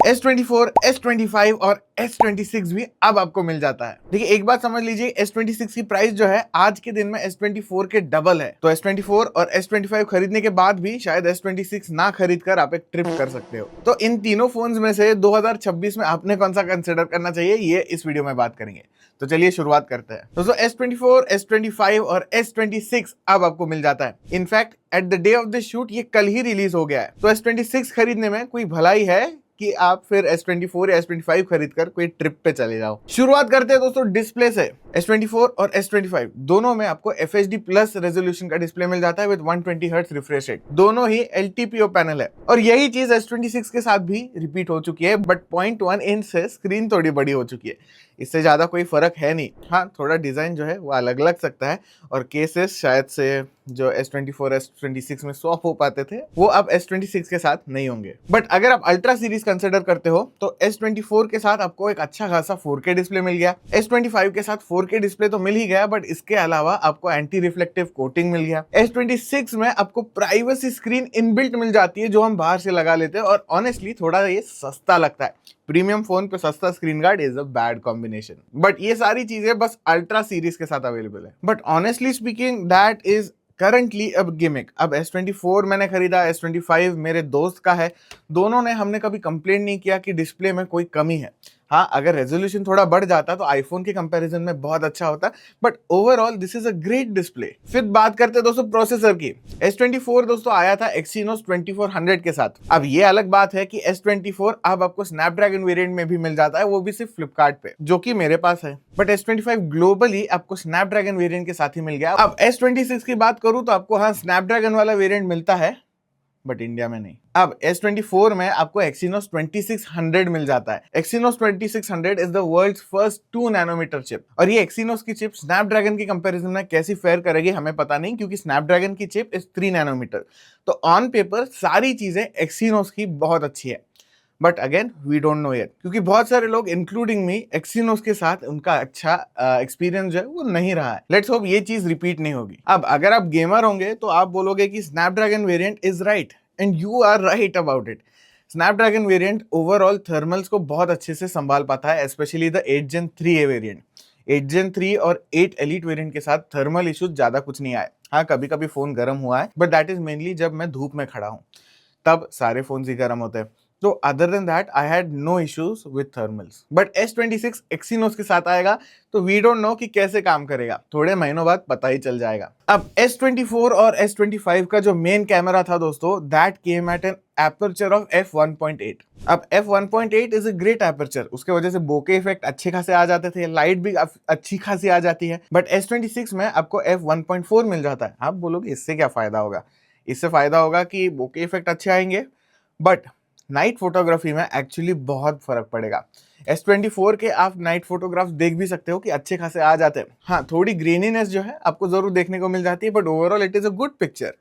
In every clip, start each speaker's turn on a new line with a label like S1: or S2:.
S1: S24, S25 और S26 भी अब आपको मिल जाता है। देखिए एक बात समझ लीजिए, S26 की प्राइस जो है आज के दिन में S24 के डबल है। तो S24 और S25 खरीदने के बाद भी शायद S26 ना खरीद कर आप एक ट्रिप कर सकते हो। तो इन तीनों फोन्स में से 2026 में आपने कौन सा कंसिडर करना चाहिए, ये इस वीडियो में बात करेंगे। तो चलिए शुरुआत करते हैं। दोस्तों S24, S25 और S26 अब आपको मिल जाता है। In fact at the day of this shoot ये कल ही रिलीज हो गया है। तो S26 खरीदने में कोई भलाई है कि आप फिर S24 या S25 खरीद कर कोई ट्रिप पे चले जाओ। शुरुआत करते हैं दोस्तों डिस्प्ले से। S24 और S25 दोनों में आपको FHD प्लस रेजोल्यूशन का डिस्प्ले मिल जाता है विद 120 हर्ट्ज रिफ्रेश रेट। दोनों ही LTPO पैनल है और यही चीज S26 के साथ भी रिपीट हो चुकी है, बट 0.1 इंच से स्क्रीन थोड़ी बड़ी हो चुकी है। इससे ज्यादा कोई फर्क है नहीं। हाँ, थोड़ा डिजाइन जो है वो अलग लग सकता है और केसेस शायद से जो S24 S26 में स्वैप हो पाते थे वो अब S26 के साथ नहीं होंगे। बट अगर आप अल्ट्रा सीरीज कंसिडर करते हो तो S24 के साथ आपको एक अच्छा खासा 4K डिस्प्ले मिल गया। S25 के साथ 4K डिस्प्ले तो मिल ही गया, बट इसके अलावा आपको एंटी रिफ्लेक्टिव कोटिंग मिल गया। S26 में आपको प्राइवेसी स्क्रीन इनबिल्ट मिल जाती है जो हम बाहर से लगा लेते हैं और ऑनेस्टली थोड़ा ये सस्ता लगता है। प्रीमियम फोन पे सस्ता screen guard is a bad combination. But ये सारी चीजें बस अल्ट्रा सीरीज के साथ अवेलेबल है। But honestly speaking that is currently अब गिमिक। अब S24 मैंने खरीदा, S25 मेरे दोस्त का है। दोनों ने हमने कभी कंप्लेन नहीं किया कि डिस्प्ले में कोई कमी है। हाँ, अगर रेजोल्यूशन थोड़ा बढ़ जाता तो आईफोन के कंपैरिजन में बहुत अच्छा होता, but overall this is a great display. फिर बात करते हैं दोस्तों प्रोसेसर की। S24 दोस्तों आया था Exynos 2400 के साथ। अब ये अलग बात है कि S24 अब आपको स्नैपड्रैगन वेरिएंट में भी मिल जाता है, वो भी सिर्फ फ्लिपकार्ट पे, जो कि मेरे पास है। बट S25 ग्लोबली आपको स्नैपड्रैगन वेरिएंट के साथ ही मिल गया। अब S26 की बात करूं तो आपको हाँ स्नैपड्रैगन वाला वेरिएंट मिलता है, बट इंडिया में नहीं। अब S24 में आपको Exynos 2600 मिल जाता है। Exynos 2600 is the world's first 2 nanometer chip और ये Exynos की चिप स्नैपड्रैगन के कंपैरिजन में कैसी फेयर करेगी हमें पता नहीं, क्योंकि स्नैपड्रैगन की चिप इज 3 नैनोमीटर। तो ऑन पेपर सारी चीजें Exynos की बहुत अच्छी है, but again we don't know yet, क्योंकि बहुत सारे लोग इंक्लूडिंग मी Exynos के साथ उनका अच्छा एक्सपीरियंस जो है वो नहीं रहा है। लेट्स होप ये चीज रिपीट नहीं होगी। अब अगर आप गेमर होंगे तो आप बोलोगे कि Snapdragon variant is right, and you are right about it. Snapdragon variant overall thermals को बहुत अच्छे से संभाल पाता है, specially the 8 Gen 3A variant. 8 Gen 3 और 8 Elite वेरिएंट के साथ थर्मल इश्यूज ज्यादा कुछ नहीं आए। हाँ, कभी कभी फोन गर्म हुआ है, बट दैट इज मेनली जब मैं धूप में खड़ा हूँ, तब सारे फोन ही गर्म होते हैं। तो other than that I had no issues with thermals. But S26 Exynos के साथ आएगा तो वी डोंट नो कि कैसे काम करेगा, थोड़े महीनों बाद पता ही चल जाएगा। अब S24 और S25 का जो मेन कैमरा था दोस्तों, that came at an aperture of f1.8। अब f1.8 is a great aperture, उसके वजह से बोके इफेक्ट अच्छे खासे आ जाते थे, लाइट भी अच्छी खासी आ जाती है। बट S26 में आपको f1.4 मिल जाता है। आप बोलोगे इससे क्या फायदा होगा? इससे फायदा होगा कि बोके इफेक्ट अच्छे आएंगे, बट नाइट फोटोग्राफी में एक्चुअली बहुत फर्क पड़ेगा। S24 के आप नाइट फोटोग्राफ्स देख भी सकते हो कि अच्छे खासे आ जाते हैं। हाँ, थोड़ी ग्रेनीनेस जो है आपको जरूर देखने को मिल जाती है, but overall it is a good picture.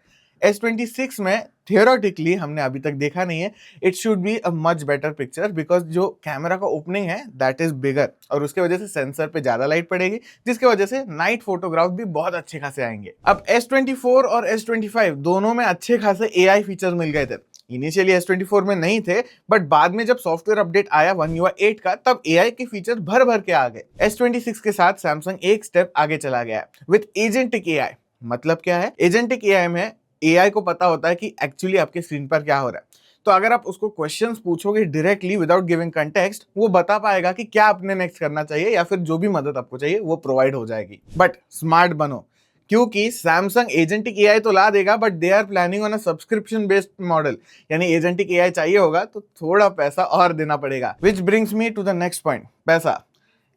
S1: S26 में थियोरेटिकली हमने अभी तक देखा नहीं है, it should be a much better picture, because जो कैमरा का ओपनिंग है दैट इज बिगर और उसके वजह से सेंसर पे ज्यादा लाइट पड़ेगी, जिसके वजह से नाइट फोटोग्राफ भी बहुत अच्छे खासे आएंगे। अब S24 और S25 दोनों में अच्छे खासे AI फीचर्स मिल गए थे। इनिशियली S24 में नहीं थे, बट बाद में जब सॉफ्टवेयर अपडेट आया One UI 8 का, तब AI के फीचर भर भर के आ गए। S26 के साथ सैमसंग एक स्टेप आगे चला गया विद एजेंटिक AI। मतलब क्या है? एजेंटिक AI में AI को पता होता है कि एक्चुअली आपके स्क्रीन पर क्या हो रहा है। तो अगर आप उसको क्वेश्चंस पूछोगे डायरेक्टली विदाउट गिविंग कंटेक्स्ट, वो बता पाएगा कि क्या आपने नेक्स्ट करना चाहिए, या फिर जो भी मदद आपको चाहिए वो प्रोवाइड हो जाएगी। बट स्मार्ट बनो, क्योंकि सैमसंग एजेंटिक AI तो ला देगा, but they are planning on a subscription based model. यानी एजेंटिक AI चाहिए होगा तो थोड़ा पैसा और देना पड़ेगा। Which brings me to the next point, पैसा।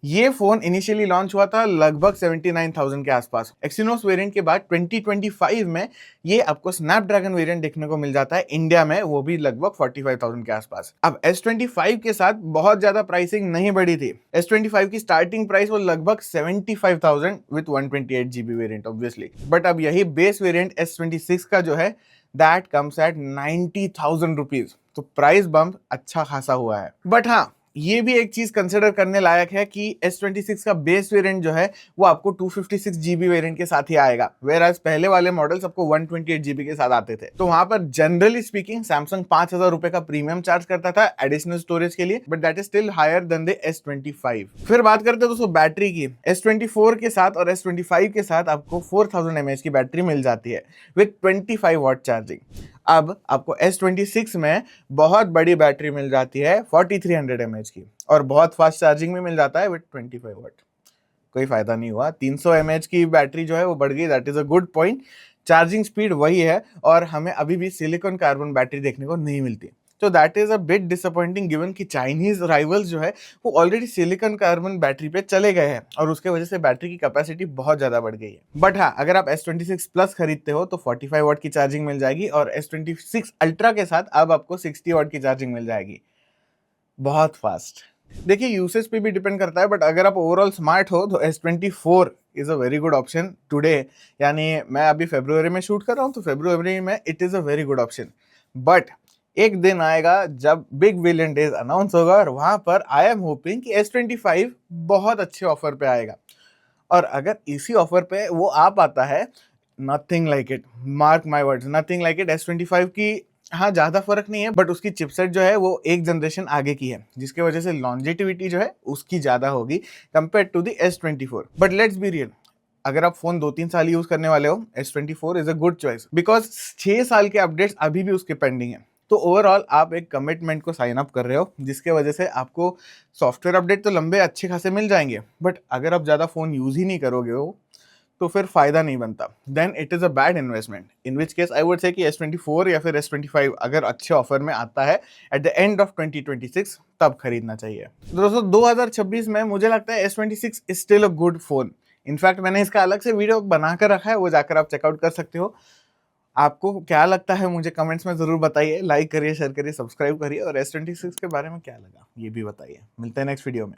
S1: ये फोन इनिशियली लॉन्च हुआ था लगभग 79,000 के आसपास। Exynos वेरिएंट के बाद 2025 में ये आपको स्नैपड्रैगन वेरिएंट देखने को मिल जाता है इंडिया में, वो भी लगभग 45,000 के आसपास। अब S25 के साथ बहुत ज्यादा प्राइसिंग नहीं बढ़ी थी। S25 की स्टार्टिंग प्राइस वो लगभग 75,000 with 128 GB variant obviously. But अब यही बेस वेरिएंट S26 का जो है दैट कम्स एट 90,000 रुपीज। तो प्राइस बम्प अच्छा खासा हुआ है। बट हाँ, ये भी एक चीज कंसिडर करने लायक है कि S26 का बेस वेरिएंट जो है वो आपको 256 GB वेरिएंट के साथ ही आएगा, वेयर एज पहले वाले मॉडल्स आपको 128 GB के साथ आते थे। तो वहां पर जनरली स्पीकिंग सैमसंग 5,000 रुपए का प्रीमियम चार्ज करता था एडिशनल स्टोरेज के लिए, but that is still higher than the S25। फिर बात करते हैं दोस्तों बैटरी की। S24 के साथ और S25 के साथ आपको 4000 mAh की बैटरी मिल जाती है विद 25 वॉट चार्जिंग। अब आपको S26 में बहुत बड़ी बैटरी मिल जाती है 4300 mAh की, और बहुत फास्ट चार्जिंग भी मिल जाता है विद 25 वॉट। कोई फायदा नहीं हुआ, 300 mAh की बैटरी जो है वो बढ़ गई, that is a good point. Charging speed वही है और हमें अभी भी सिलिकॉन कार्बन बैटरी देखने को नहीं मिलती। तो that is a bit disappointing given कि चाइनीज राइवल्स जो है वो ऑलरेडी सिलिकॉन कार्बन बैटरी पे चले गए हैं और उसके वजह से बैटरी की कैपेसिटी बहुत ज्यादा बढ़ गई है। बट हाँ, अगर आप S26 प्लस खरीदते हो तो 45 वॉट की चार्जिंग मिल जाएगी, और S26 अल्ट्रा के साथ अब आपको 60 वॉट की चार्जिंग मिल जाएगी, बहुत फास्ट। देखिए यूसेज पे भी डिपेंड करता है, बट अगर आप ओवरऑल स्मार्ट हो तो S24 is a very good option today. यानी मैं अभी फरवरी में शूट कर रहा हूँ तो फरवरी में it is a very good option. But एक दिन आएगा जब बिग विलियन डेज अनाउंस होगा और वहां पर आई एम होपिंग कि S25 बहुत अच्छे ऑफर पे आएगा, और अगर इसी ऑफर पे वो आ पाता है, nothing like it, mark my words, nothing like it. S25 की हाँ ज्यादा फर्क नहीं है, बट उसकी चिपसेट जो है वो एक जनरेशन आगे की है, जिसकी वजह से लॉन्जेटिविटी जो है उसकी ज्यादा होगी compare to the S24। But let's be real, अगर आप फोन 2-3 साल यूज करने वाले हो, S24 is a good choice, because 6 साल के अपडेट्स अभी भी उसके पेंडिंग है। तो ओवरऑल आप एक कमिटमेंट को साइन अप कर रहे हो, जिसके वजह से आपको सॉफ्टवेयर अपडेट तो लंबे अच्छे खासे मिल जाएंगे, बट अगर आप ज्यादा फोन यूज ही नहीं करोगे हो तो फिर फायदा नहीं बनता। Then it is a bad investment, in which case I would say कि S24 या फिर S25 अगर अच्छे ऑफर में आता है एट द एंड ऑफ 2026 तब खरीदना चाहिए। तो दोस्तों 2026 में मुझे लगता है S26 is still a good phone. In fact मैंने इसका अलग से वीडियो बनाकर रखा है, वो जाकर आप चेकआउट कर सकते हो। आपको क्या लगता है मुझे कमेंट्स में जरूर बताइए, लाइक करिए, शेयर करिए, सब्सक्राइब करिए, और S26 के बारे में क्या लगा ये भी बताइए। मिलते हैं नेक्स्ट वीडियो में।